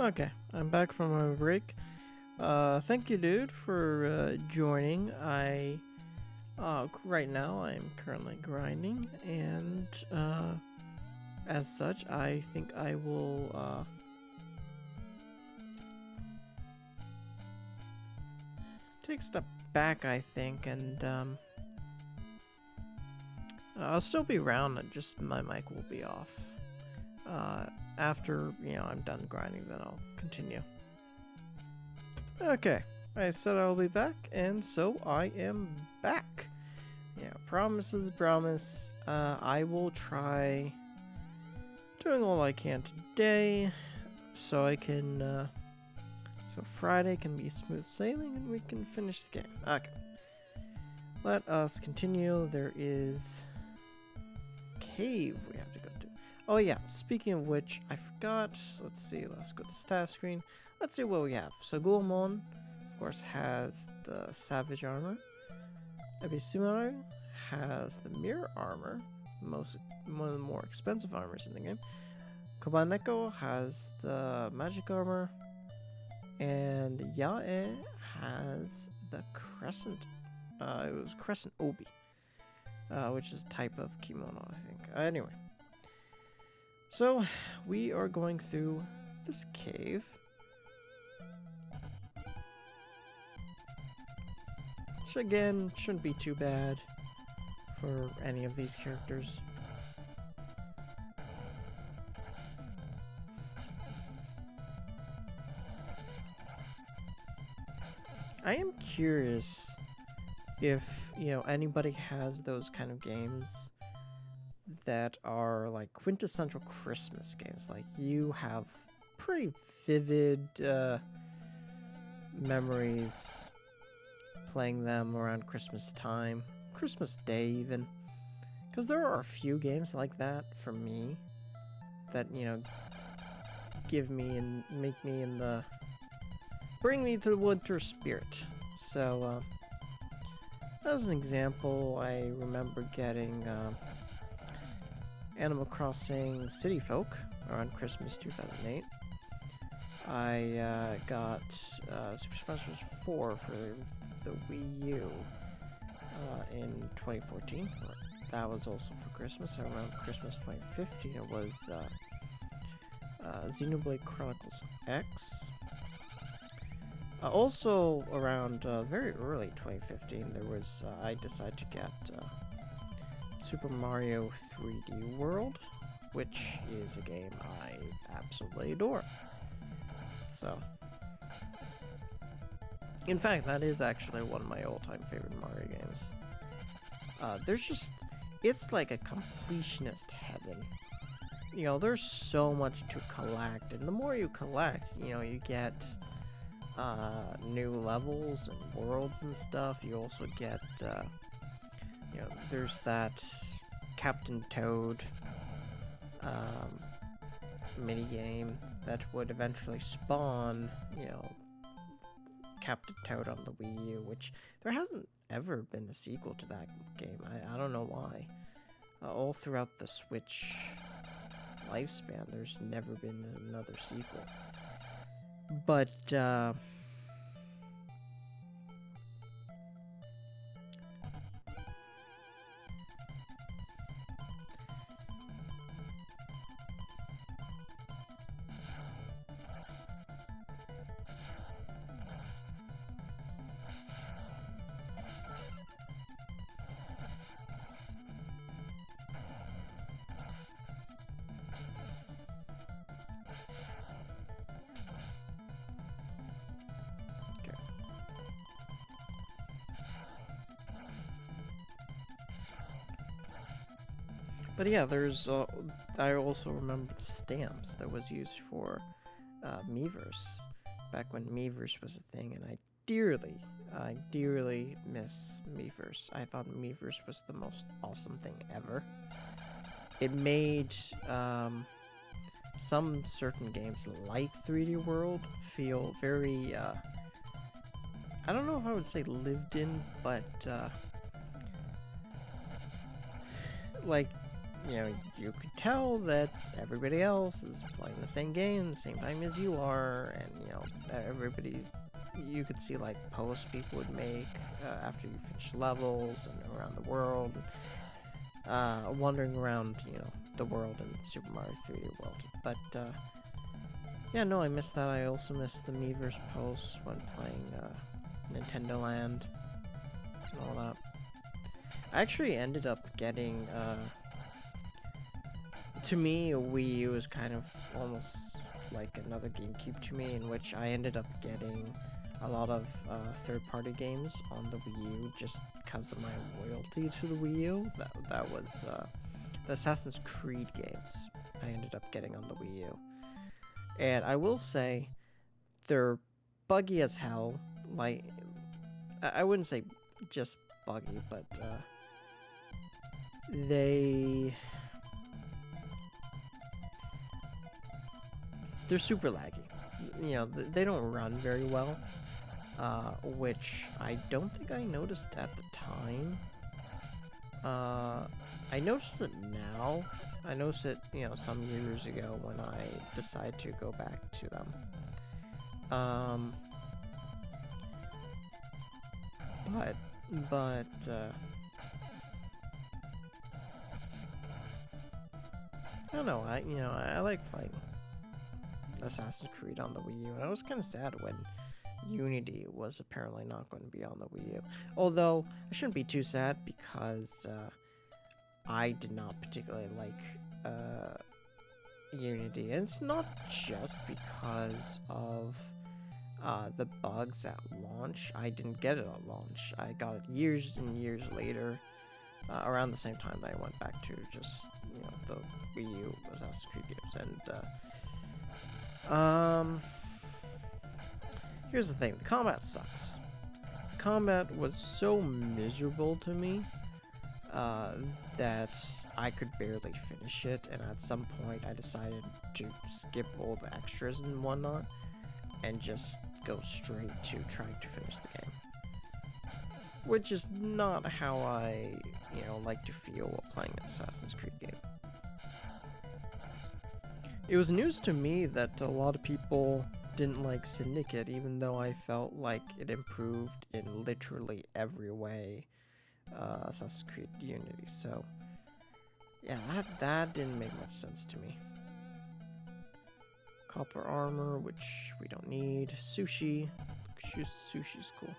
Okay, I'm back from my break. Thank you, dude, for joining. Right now, I'm currently grinding, and as such, I think I will take a step back. I think, and I'll still be around. Just my mic will be off. After I'm done grinding, then I'll continue. Okay, I said I'll be back, and so I am back. Yeah, promise is a promise. I will try doing all I can today, so I can, so Friday can be smooth sailing, and we can finish the game. Okay. Let us continue. There is cave we have to go to. Oh yeah, speaking of which, I forgot. Let's see, let's go to stat screen. Let's see what we have. So Goemon, of course, has the Savage armor. Ebisumaru has the Mirror armor, one of the more expensive armors in the game. Kobaneko has the Magic armor. And Yae has the Crescent. It was Crescent Obi, which is a type of kimono, I think. Anyway. So, we are going through this cave. Which again, shouldn't be too bad for any of these characters. I am curious if, anybody has those kind of games that are like quintessential Christmas games. Like, you have pretty vivid memories playing them around Christmas time, Christmas Day even. Because there are a few games like that for me that, give me and make me in the... bring me to the winter spirit. So, as an example, I remember getting Animal Crossing City Folk around Christmas 2008. I got Super Smash Bros. 4 for the Wii U in 2014. That was also for Christmas. Around Christmas 2015, it was Xenoblade Chronicles X. Also, around very early 2015, there was I decided to get Super Mario 3D World, which is a game I absolutely adore. So, in fact, that is actually one of my all-time favorite Mario games. It's like a completionist heaven. There's so much to collect, and the more you collect, you get new levels and worlds and stuff. You also get, there's that Captain Toad minigame that would eventually spawn, Captain Toad on the Wii U, which there hasn't ever been a sequel to that game. I don't know why. All throughout the Switch lifespan, there's never been another sequel. But, But yeah, there's, I also remember the stamps that was used for Miiverse, back when Miiverse was a thing, and I dearly miss Miiverse. I thought Miiverse was the most awesome thing ever. It made some certain games, like 3D World, feel very, I don't know if I would say lived in, but, like, you know, you could tell that everybody else is playing the same game the same time as you are, and you know, you could see like posts people would make after you finish levels and around the world, wandering around, you know, the world in Super Mario 3D World. But yeah, no, I missed that. I also missed the Miiverse posts when playing Nintendo Land and all that. I actually ended up getting, to me, a Wii U was kind of almost like another GameCube to me, in which I ended up getting a lot of third-party games on the Wii U just because of my loyalty to the Wii U. That was the Assassin's Creed games I ended up getting on the Wii U. And I will say, they're buggy as hell. Like, I wouldn't say just buggy, but they're super laggy. You know, they don't run very well, which I don't think I noticed at the time. I noticed it now. I noticed it, you know, some years ago when I decided to go back to them. But I don't know. I like playing Assassin's Creed on the Wii U, and I was kind of sad when Unity was apparently not going to be on the Wii U. Although I shouldn't be too sad, because I did not particularly like Unity, and it's not just because of the bugs at launch. I didn't get it at launch. I got it years and years later, around the same time that I went back to just, you know, the Wii U Assassin's Creed games. And here's the thing: the combat sucks. Combat was so miserable to me that I could barely finish it, and at some point I decided to skip all the extras and whatnot and just go straight to trying to finish the game, which is not how I, you know, like to feel while playing an Assassin's Creed game. It was news to me that a lot of people didn't like Syndicate, even though I felt like it improved in literally every way Assassin's Creed Unity. So yeah, that didn't make much sense to me. Copper armor, which we don't need. Sushi. Sushi's cool.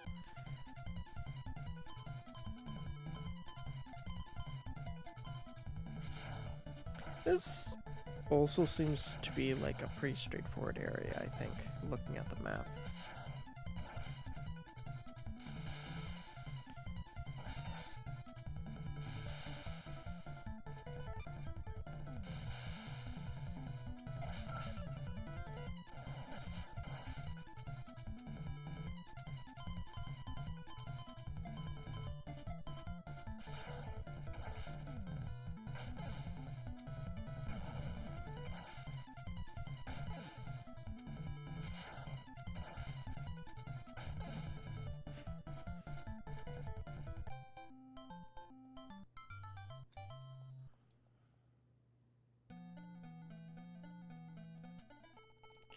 This also seems to be like a pretty straightforward area, I think, looking at the map.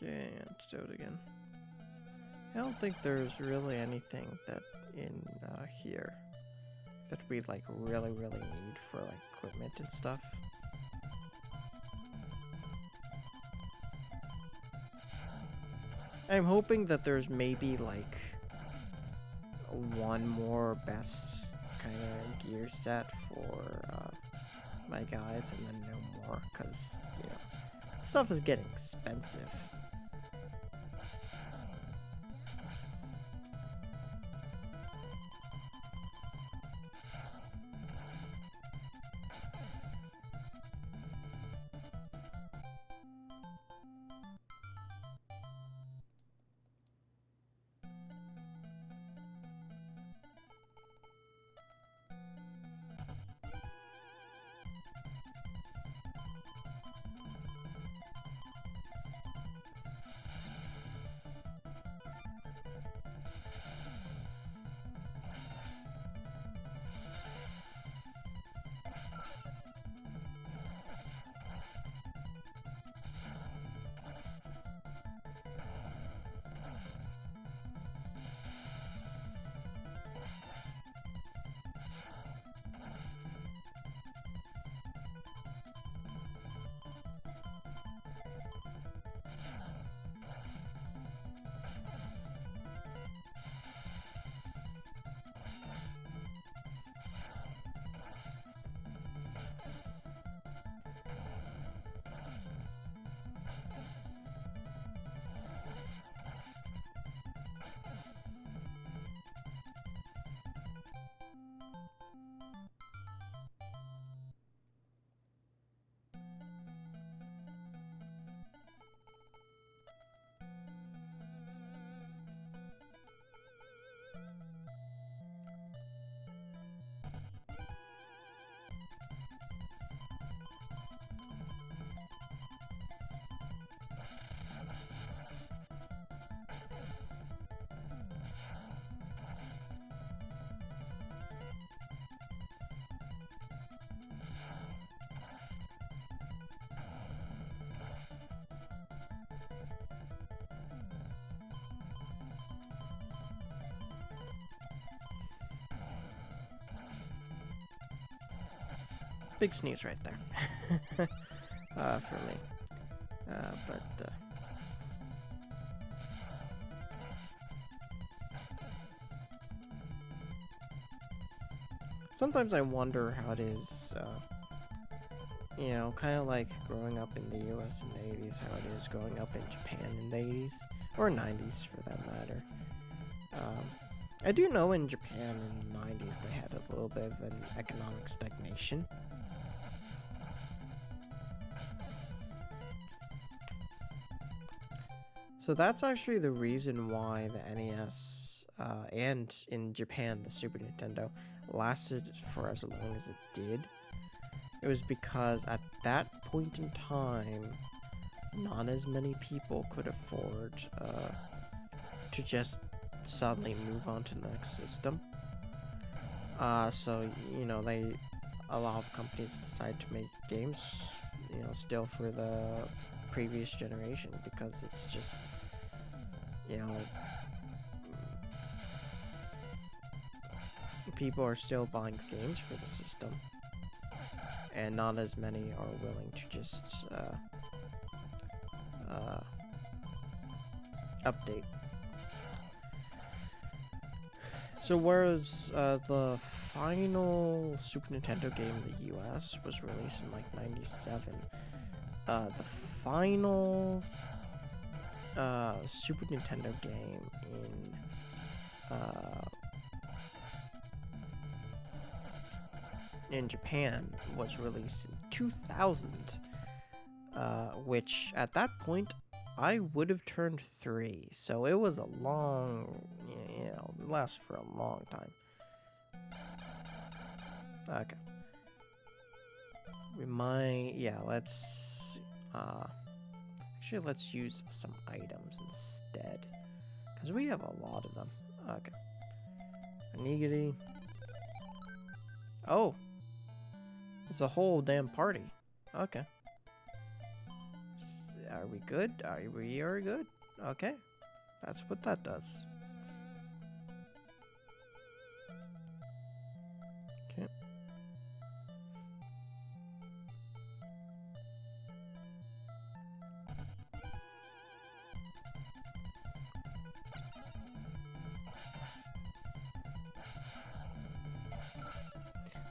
Okay, antidote again. I don't think there's really anything that in here that we like really need for like equipment and stuff. I'm hoping that there's maybe like one more best kind of gear set for my guys, and then no more, because, you know, stuff is getting expensive. big sneeze right there. For me. But sometimes I wonder how it is, you know, kind of like growing up in the US in the 80s, how it is growing up in Japan in the 80s, or 90s for that matter. I do know in Japan in the 90s they had a little bit of an economic stagnation. So that's actually the reason why the NES, and in Japan the Super Nintendo, lasted for as long as it did. It was because at that point in time, not as many people could afford to just suddenly move on to the next system. So, you know, a lot of companies decide to make games, you know, still for the previous generation, because it's just, you know, people are still buying games for the system, and not as many are willing to just update. So whereas the final Super Nintendo game in the US was released in like 97, the final Super Nintendo game in Japan was released in 2000, which at that point I would have turned 3, so it was a long, you know, it lasted for a long time. Okay. We might, yeah, let's, actually let's use some items instead, because we have a lot of them. Okay. Onigiri. Oh! It's a whole damn party. Okay. Are we good? We are good. Okay. That's what that does. Okay.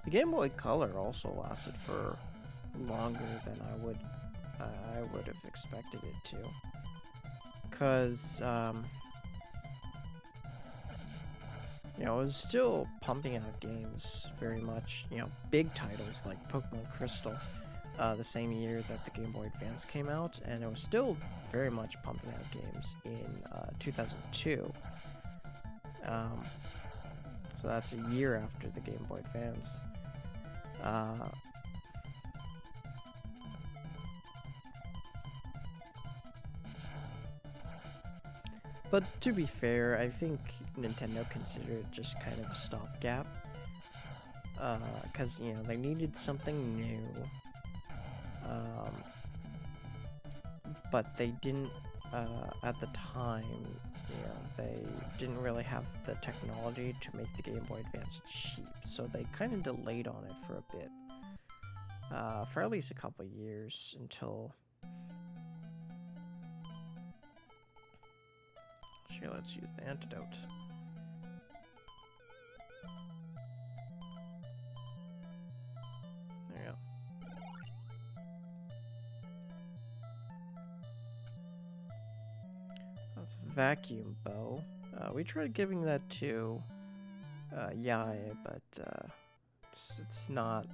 The Game Boy Color also lasted for longer than I would have expected it to, because you know, it was still pumping out games very much, you know, big titles like Pokemon Crystal, the same year that the Game Boy Advance came out, and it was still very much pumping out games in 2002. So that's a year after the Game Boy Advance. But to be fair, I think Nintendo considered it just kind of a stopgap. Because, you know, they needed something new. But they didn't, at the time, you know, they didn't really have the technology to make the Game Boy Advance cheap. So they kind of delayed on it for a bit. For at least a couple years until... Here, let's use the antidote. There you go. That's vacuum bow. We tried giving that to Yai, but it's not,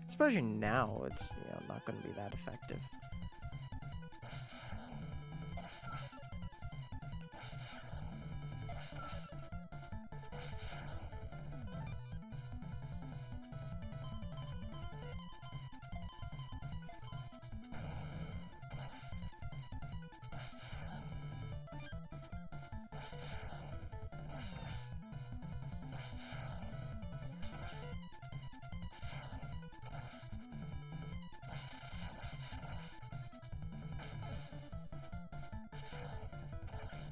especially now, it's, you know, not going to be that effective.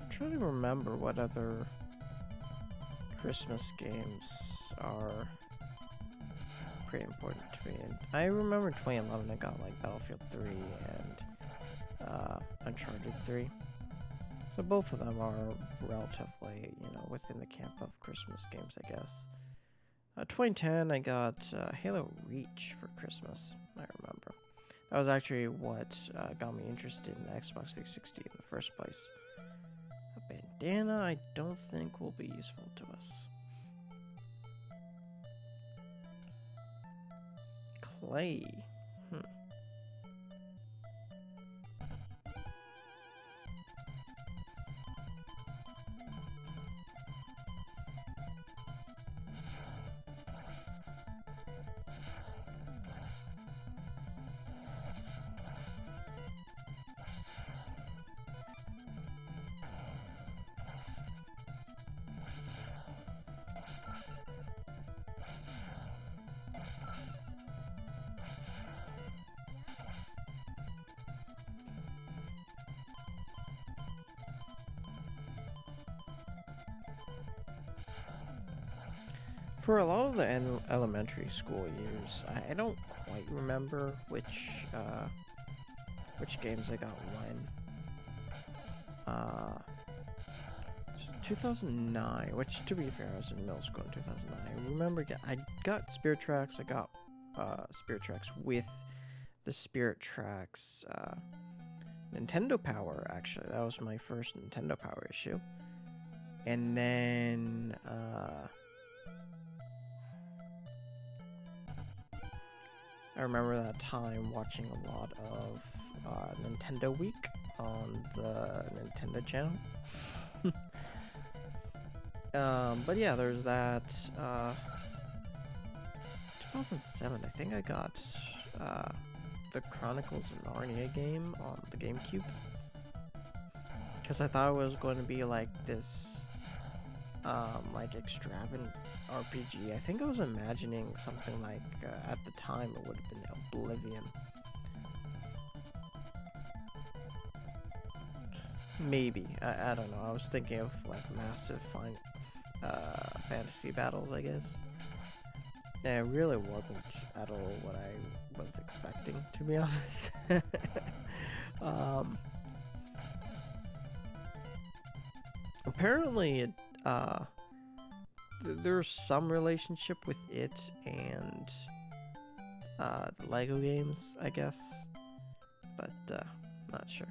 I'm trying to remember what other Christmas games are pretty important to me. And I remember in 2011 I got like Battlefield 3 and Uncharted 3. So both of them are relatively, you know, within the camp of Christmas games, I guess. 2010 I got Halo Reach for Christmas, I remember. That was actually what got me interested in the Xbox 360 in the first place. A bandana I don't think will be useful to us. Clay. For a lot of the elementary school years, I don't quite remember which games I got when. 2009, which to be fair, I was in middle school in 2009. I remember I got Spirit Tracks. I got Spirit Tracks with the Spirit Tracks Nintendo Power. Actually, that was my first Nintendo Power issue, and then. I remember that time watching a lot of Nintendo Week on the Nintendo channel. But yeah, there's that. 2007, I think I got the Chronicles of Narnia game on the GameCube. Because I thought it was going to be like this, like extravagant RPG. I think I was imagining something like, at the time, it would have been Oblivion. Maybe. I don't know. I was thinking of like massive fantasy battles, I guess. Yeah, it really wasn't at all what I was expecting, to be honest. Apparently, it, there's some relationship with it and the Lego games, I guess, but not sure.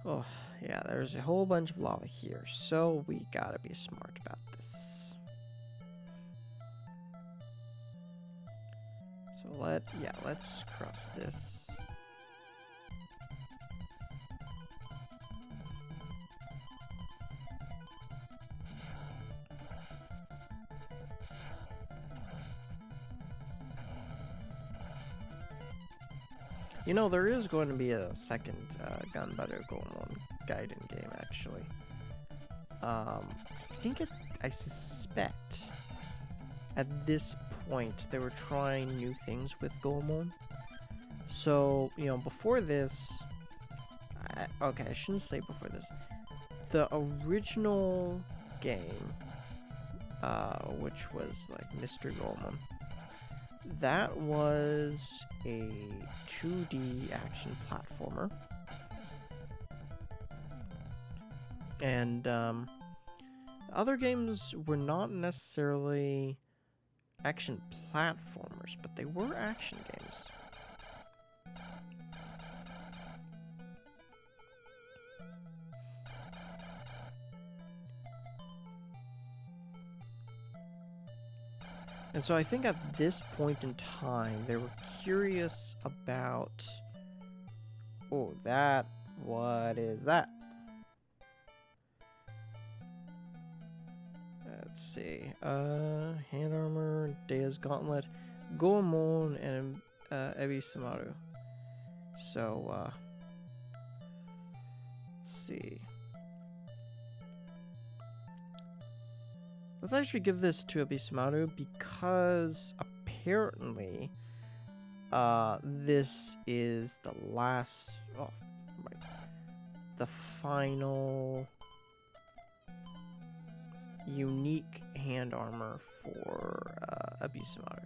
Oh yeah, there's a whole bunch of lava here, so we gotta be smart about this. So let's cross this. You know, there is going to be a second Ganbare Goemon Gaiden game, actually. I suspect at this point they were trying new things with Goemon. So, you know, before this... okay, I shouldn't say before this. The original game, which was like Mr. Goemon, that was a 2D action platformer. And other games were not necessarily action platformers, but they were action games. And so I think at this point in time, they were curious about... Oh, what is that? Let's see. Hand Armor, Dea's Gauntlet, Goemon, and Ebisumaru. So, let's see. Let's actually give this to Ebisumaru because apparently this is the last, the final unique hand armor for Abisamaru.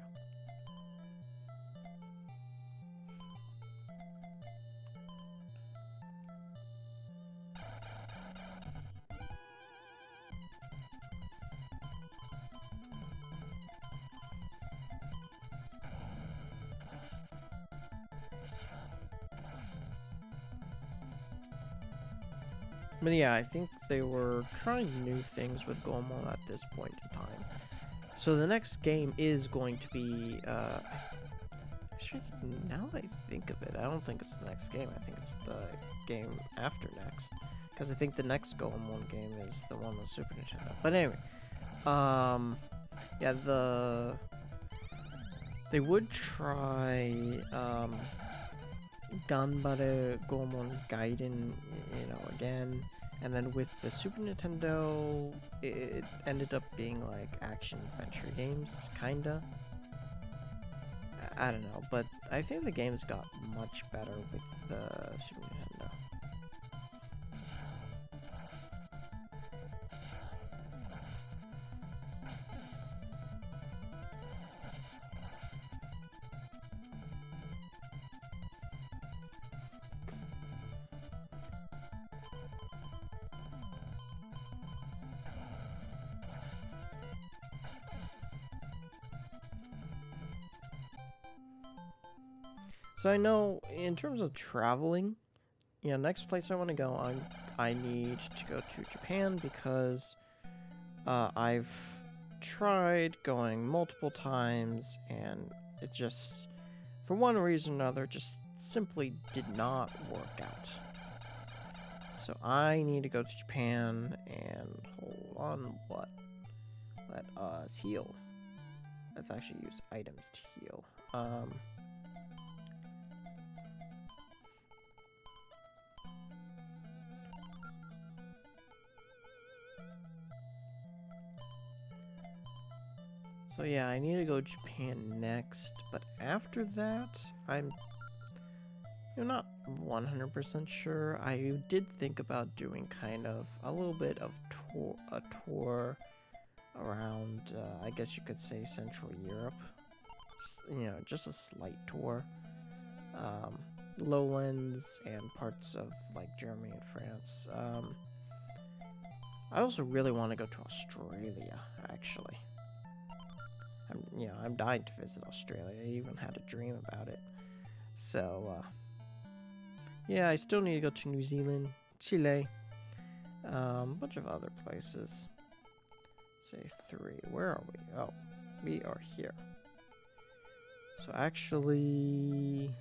But yeah, I think they were trying new things with Goemon at this point in time. So the next game is going to be, actually, now that I think of it, I don't think it's the next game. I think it's the game after next. Because I think the next Goemon game is the one with Super Nintendo. But anyway, yeah, they would try, Ganbare Goemon Gaiden, you know, again. And then with the Super Nintendo, it ended up being like action-adventure games, kinda. I don't know, but I think the games got much better with the Super Nintendo. So I know, in terms of traveling, next place I want to go, I need to go to Japan because I've tried going multiple times and it just, for one reason or another, just simply did not work out. So I need to go to Japan and hold on, what? Let us heal. Let's actually use items to heal. So yeah, I need to go to Japan next, but after that, I'm not 100% sure. I did think about doing kind of a little bit of a tour around, I guess you could say, Central Europe. Just a slight tour. Lowlands and parts of like Germany and France. I also really want to go to Australia, actually. I'm dying to visit Australia. I even had a dream about it. So, yeah, I still need to go to New Zealand, Chile, a bunch of other places. Say 3. Where are we? Oh, we are here. So actually,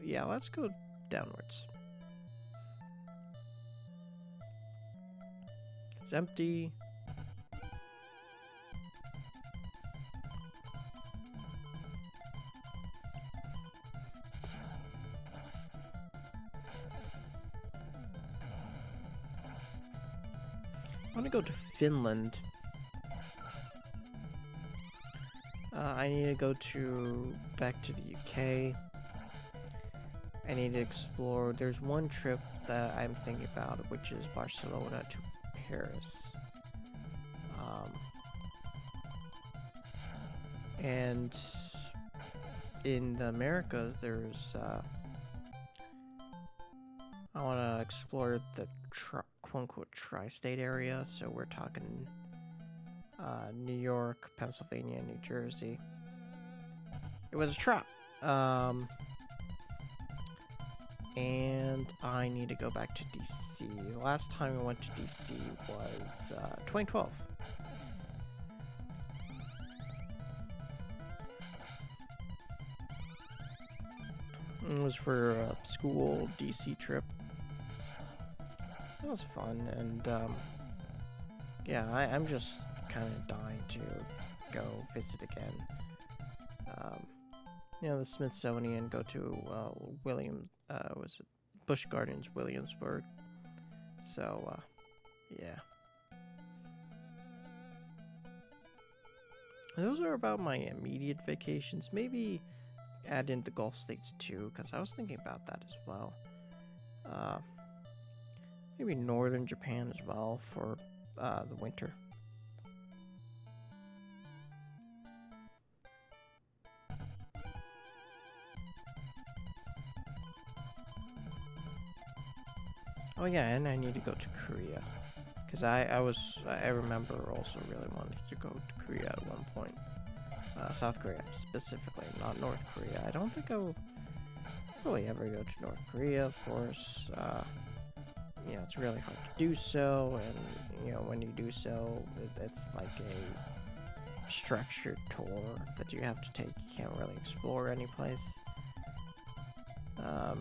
yeah, let's go downwards. It's empty. I want to go to Finland. I need to go back to the UK. I need to explore. There's one trip that I'm thinking about, which is Barcelona to Paris. And in the Americas, there's I want to explore the quote-unquote tri-state area, so we're talking New York, Pennsylvania, New Jersey. It was a trap. And I need to go back to DC. The last time I went to DC was 2012. It was for a school DC trip. It was fun, and yeah, I'm just kind of dying to go visit again. The Smithsonian, go to was it Busch Gardens, Williamsburg. So, yeah. Those are about my immediate vacations. Maybe add in the Gulf States too, because I was thinking about that as well. maybe northern Japan as well for the winter. Oh yeah, and I need to go to Korea. Because I remember also really wanting to go to Korea at one point. South Korea specifically, not North Korea. I don't think I will really ever go to North Korea, of course. You know, it's really hard to do so, and, you know, when you do so, it's like a structured tour that you have to take. You can't really explore any place. I'd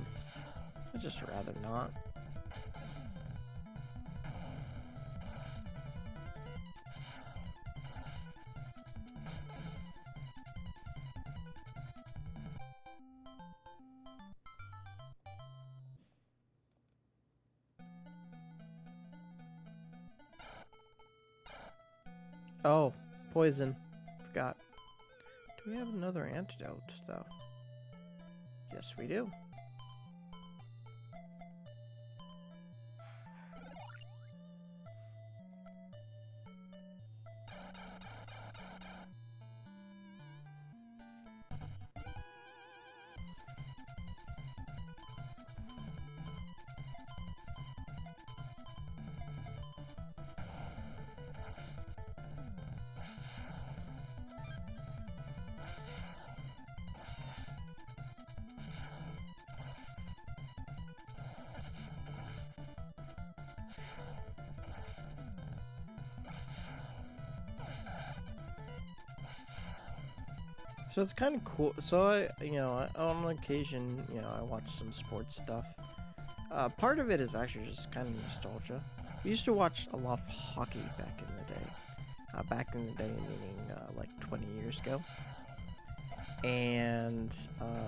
just rather not. Oh, poison. Forgot. Do we have another antidote, though? Yes, we do. So it's kind of cool. So on occasion, I watch some sports stuff. Part of it is actually just kind of nostalgia. We used to watch a lot of hockey back in the day. Back in the day, meaning like 20 years ago. And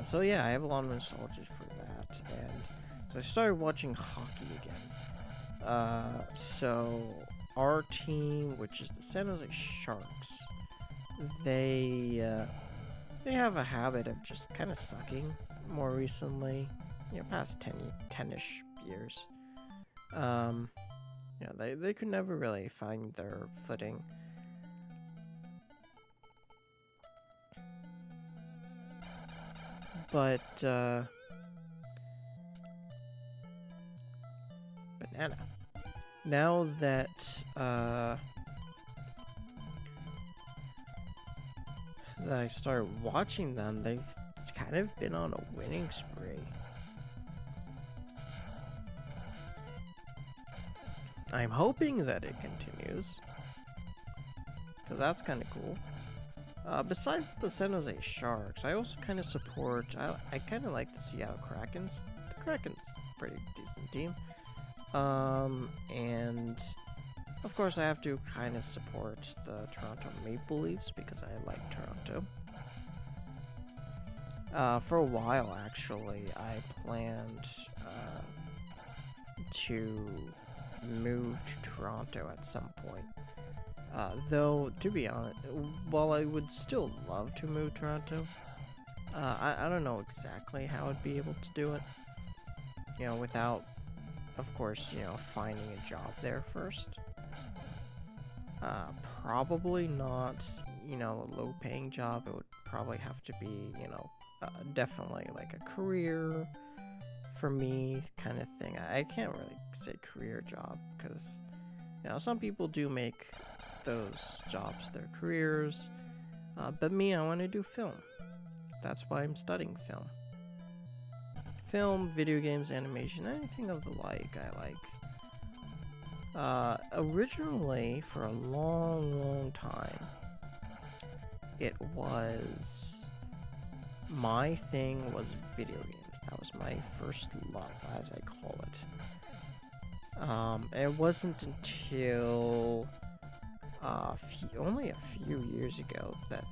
so yeah, I have a lot of nostalgia for that. And so I started watching hockey again. So our team, which is the San Jose Sharks, they have a habit of just kind of sucking more recently, past 10-ish years. They could never really find their footing. But, banana. Now that, I started watching them, they've kind of been on a winning spree. I'm hoping that it continues, because that's kind of cool. Besides the San Jose Sharks, I also kind of support, I kind of like the Seattle Krakens. The Krakens a pretty decent team. And of course I have to kind of support the Toronto Maple Leafs because I like Toronto. For a while, actually, I planned to move to Toronto at some point. Though, to be honest, while I would still love to move to Toronto, I don't know exactly how I'd be able to do it. Without, of course, finding a job there first. Probably not, a low-paying job. It would probably have to be, definitely like a career for me kind of thing. I can't really say career job because, some people do make those jobs their careers. But me, I want to do film. That's why I'm studying film. Film, video games, animation, anything of the like, I like. Originally, for a long time, it was, my thing was video games. That was my first love, as I call it. It wasn't until only a few years ago that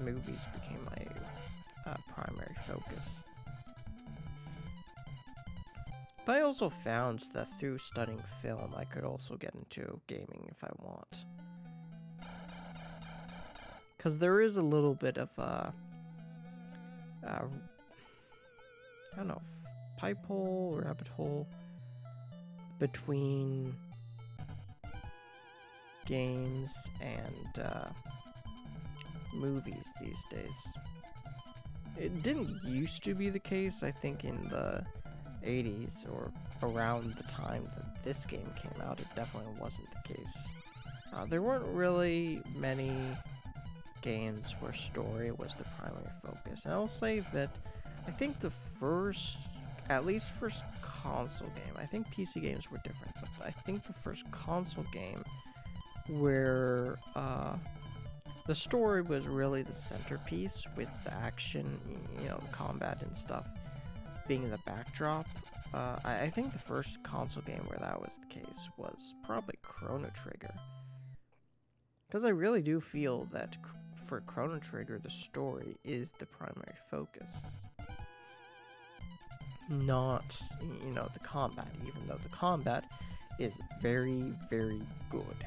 movies became my primary focus. But I also found that through studying film, I could also get into gaming if I want. Because there is a little bit of I don't know, pipe hole, rabbit hole, between games and movies these days. It didn't used to be the case, I think, in the 80s or around the time that this game came out. It definitely wasn't the case. There weren't really many games where story was the primary focus. And I will say that I think the first console game, I think PC games were different, but I think the first console game where the story was really the centerpiece, with the action, you know, the combat and stuff being the backdrop. I think the first console game where that was the case was probably Chrono Trigger. Because I really do feel that for Chrono Trigger, the story is the primary focus. Not, you know, the combat, even though the combat is very, very good.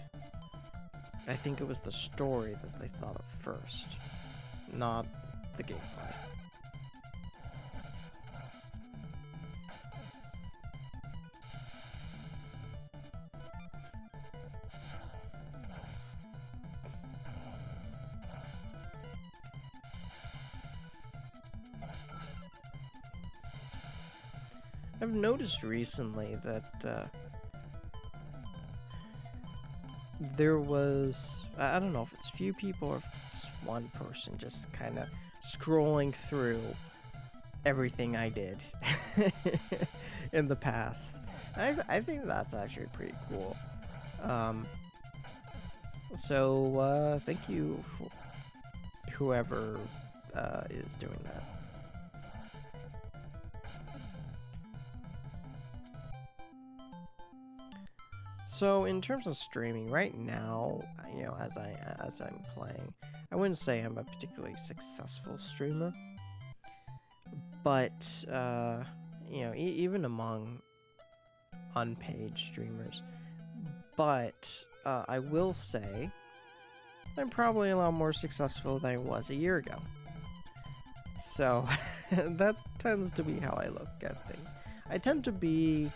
I think it was the story that they thought of first, not the gameplay. I've noticed recently that there was, I don't know if it's few people or if it's one person just kind of scrolling through everything I did in the past. I think that's actually pretty cool. So thank you for whoever is doing that. So in terms of streaming right now, you know, as I'm playing, I wouldn't say I'm a particularly successful streamer, but you know, even among unpaid streamers. But I will say I'm probably a lot more successful than I was a year ago. So that tends to be how I look at things. I tend to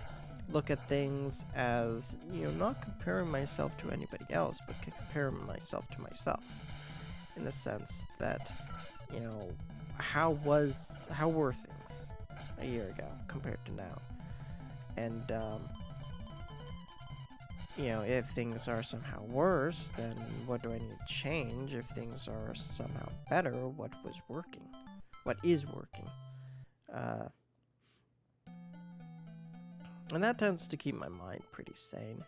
look at things as, you know, not comparing myself to anybody else, but comparing myself to myself, in the sense that, you know, how were things a year ago compared to now, and you know, if things are somehow worse, then what do I need to change? If things are somehow better, what is working? And that tends to keep my mind pretty sane.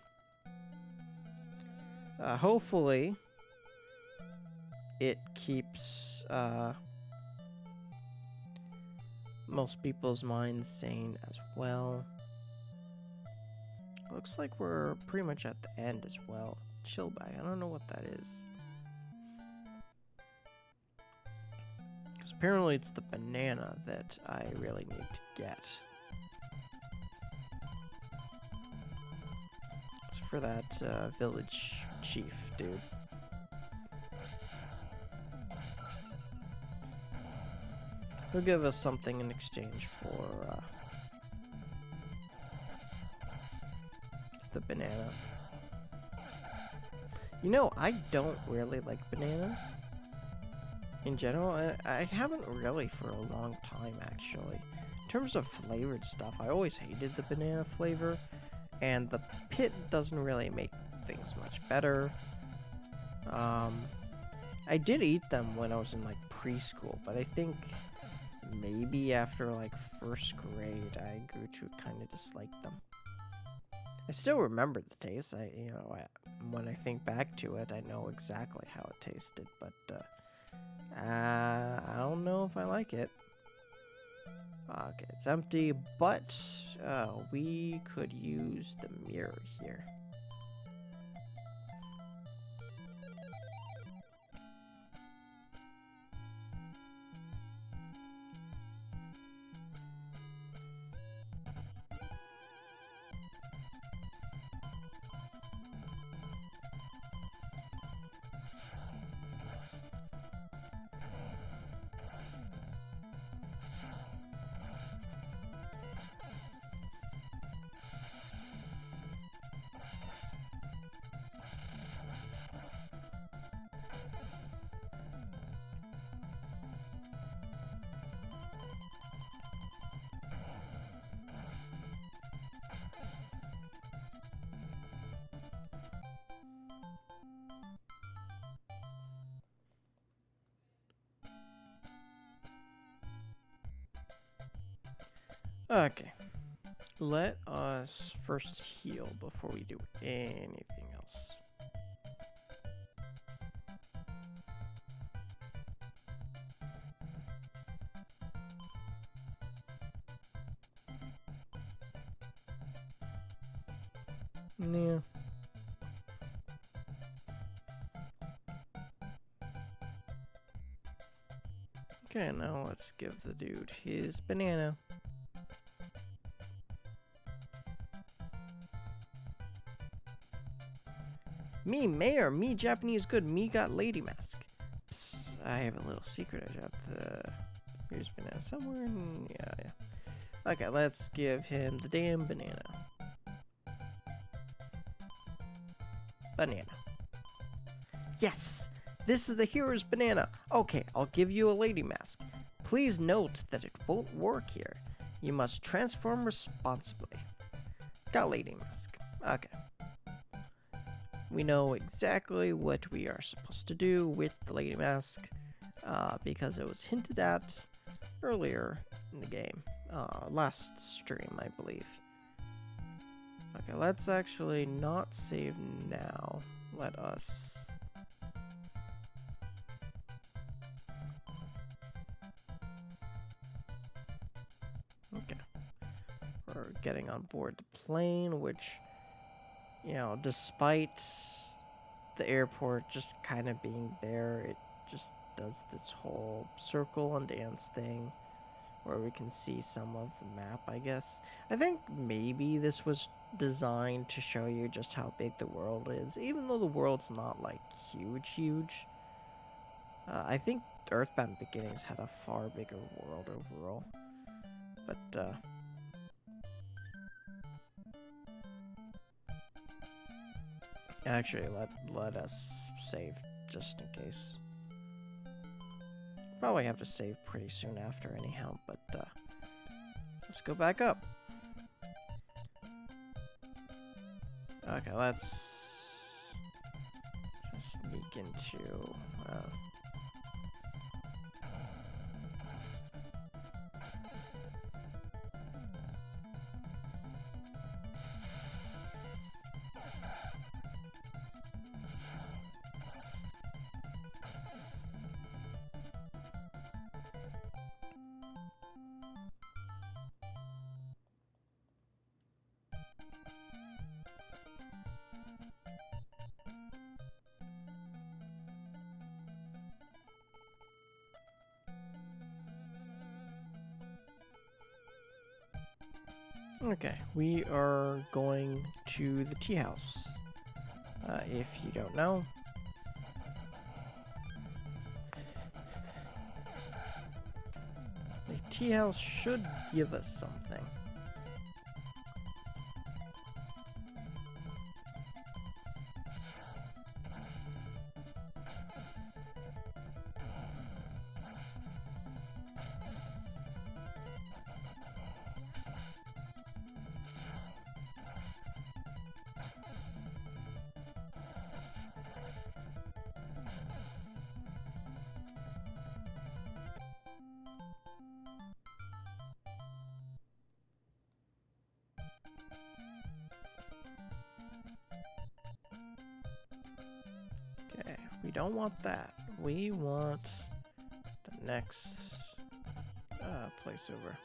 Hopefully, it keeps most people's minds sane as well. Looks like we're pretty much at the end as well. Chill bag, I don't know what that is. Because apparently it's the banana that I really need to get. For that village chief dude. He'll give us something in exchange for the banana. You know, I don't really like bananas in general. I haven't really for a long time, actually. In terms of flavored stuff, I always hated the banana flavor. And the pit doesn't really make things much better. I did eat them when I was in like preschool, but I think maybe after like first grade I grew to kind of dislike them. I still remember the taste. When I think back to it, I know exactly how it tasted, but I don't know if I like it. Okay, it's empty, but we could use the mirror here. Okay. Let us first heal before we do anything else. Yeah. Okay, now let's give the dude his banana. Me mayor, me Japanese good, me got lady mask. Psst, I have a little secret I dropped. Here's banana somewhere. Yeah. Okay, let's give him the damn banana. Banana. Yes! This is the hero's banana. Okay, I'll give you a lady mask. Please note that it won't work here. You must transform responsibly. Got lady mask. Okay. We know exactly what we are supposed to do with the lady mask, because it was hinted at earlier in the game. Last stream, I believe. Okay, let's actually not save now. Let us... Okay. We're getting on board the plane, which, you know, despite the airport just kind of being there, it just does this whole circle and dance thing where we can see some of the map, I guess. I think maybe this was designed to show you just how big the world is, even though the world's not, like, huge. I think Earthbound Beginnings had a far bigger world overall. But, actually, let us save, just in case. Probably have to save pretty soon after anyhow, but, let's go back up. Okay, let's just sneak into, okay, we are going to the tea house. If you don't know, the tea house should give us something. Okay, we don't want that. We want the next place over.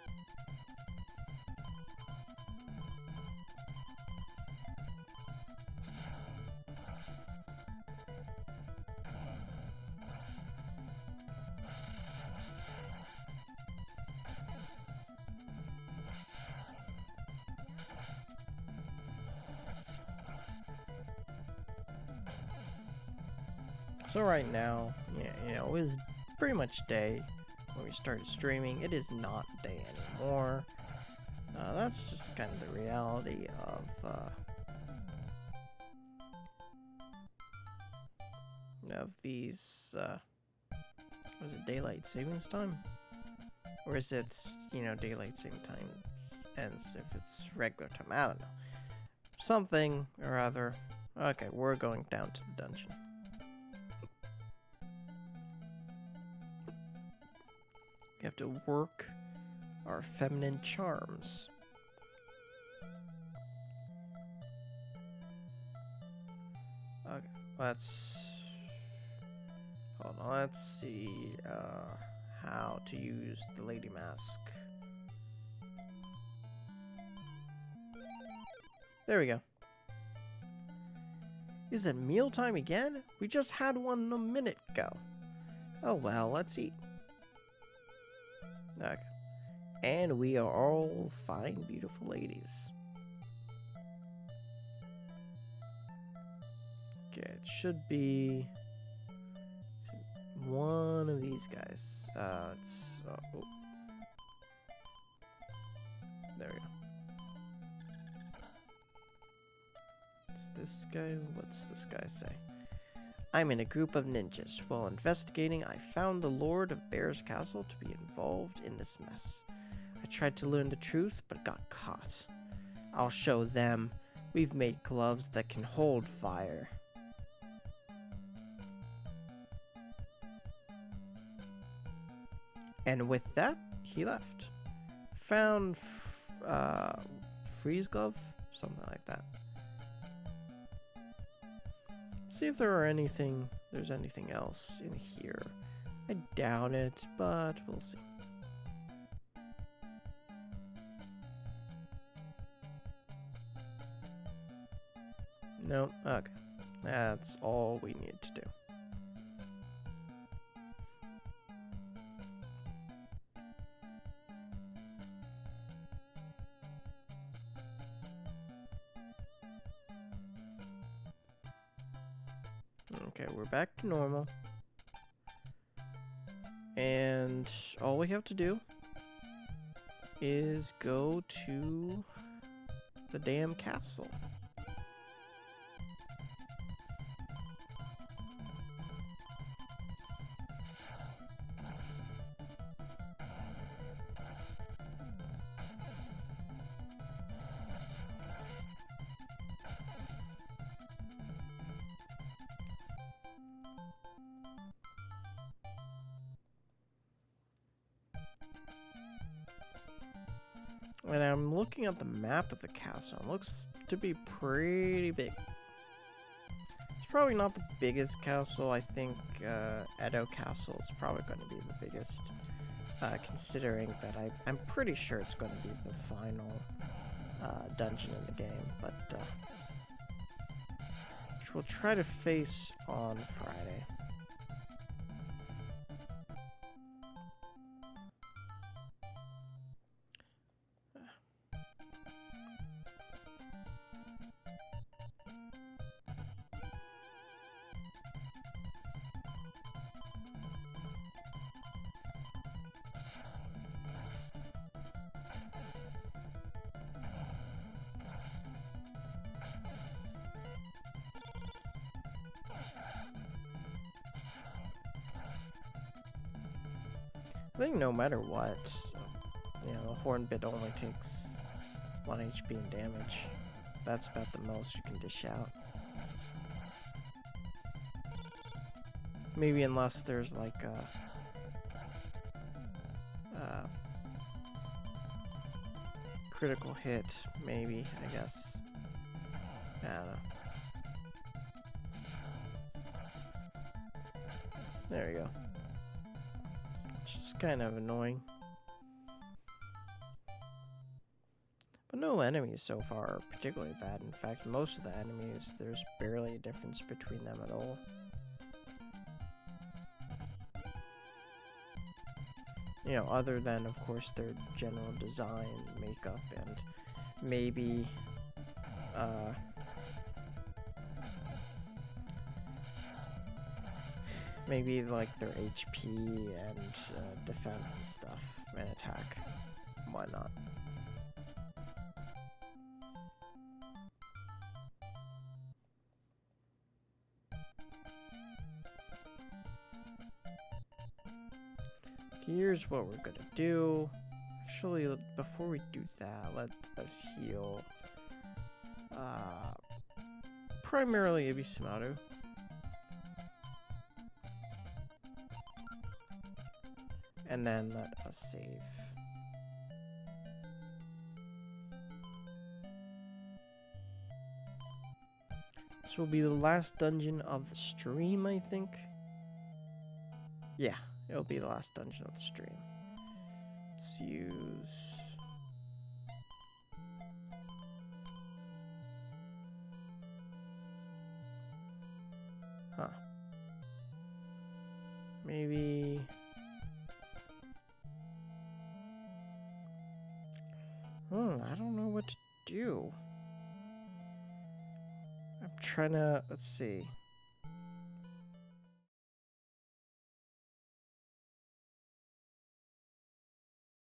So right now, you know, it was pretty much day when we started streaming. It is not day anymore. That's just kind of the reality of these, was it daylight savings time? Or is it, you know, daylight saving time ends if it's regular time? I don't know. Something or other. Okay, we're going down to the dungeon. You have to work our feminine charms. Okay, hold on, let's see how to use the lady mask. There we go. Is it mealtime again? We just had one a minute ago. Oh well, let's eat. Okay. And we are all fine, beautiful ladies. Okay, it should be one of these guys. Oh. There we go. Is this guy? What's this guy say? I'm in a group of ninjas. While investigating, I found the Lord of Bear's Castle to be involved in this mess. I tried to learn the truth, but got caught. I'll show them. We've made gloves that can hold fire. And with that, he left. Found freeze glove? Something like that. See if there's anything else in here. I doubt it, but we'll see. No, okay. That's all we need to do. Okay, we're back to normal. And all we have to do is go to the damn castle. And I'm looking at the map of the castle. It looks to be pretty big. It's probably not the biggest castle. I think Edo Castle is probably going to be the biggest, considering that I'm pretty sure it's going to be the final dungeon in the game. But which we'll try to face on Friday. I think no matter what, you know, the horn bit only takes 1 HP in damage. That's about the most you can dish out. Maybe unless there's like a critical hit, maybe, I guess. I don't know. There we go. It's kind of annoying. But no enemies so far are particularly bad. In fact, most of the enemies, there's barely a difference between them at all. You know, other than, of course, their general design, makeup, and maybe, maybe like their HP and defense and stuff, and attack, and whatnot. Here's what we're gonna do. Actually, before we do that, let us heal primarily Ibisumaru. And then let us save. This will be the last dungeon of the stream, I think. Yeah, it'll be the last dungeon of the stream. Let's use... Huh. Maybe... I don't know what to do. I'm trying to... Let's see.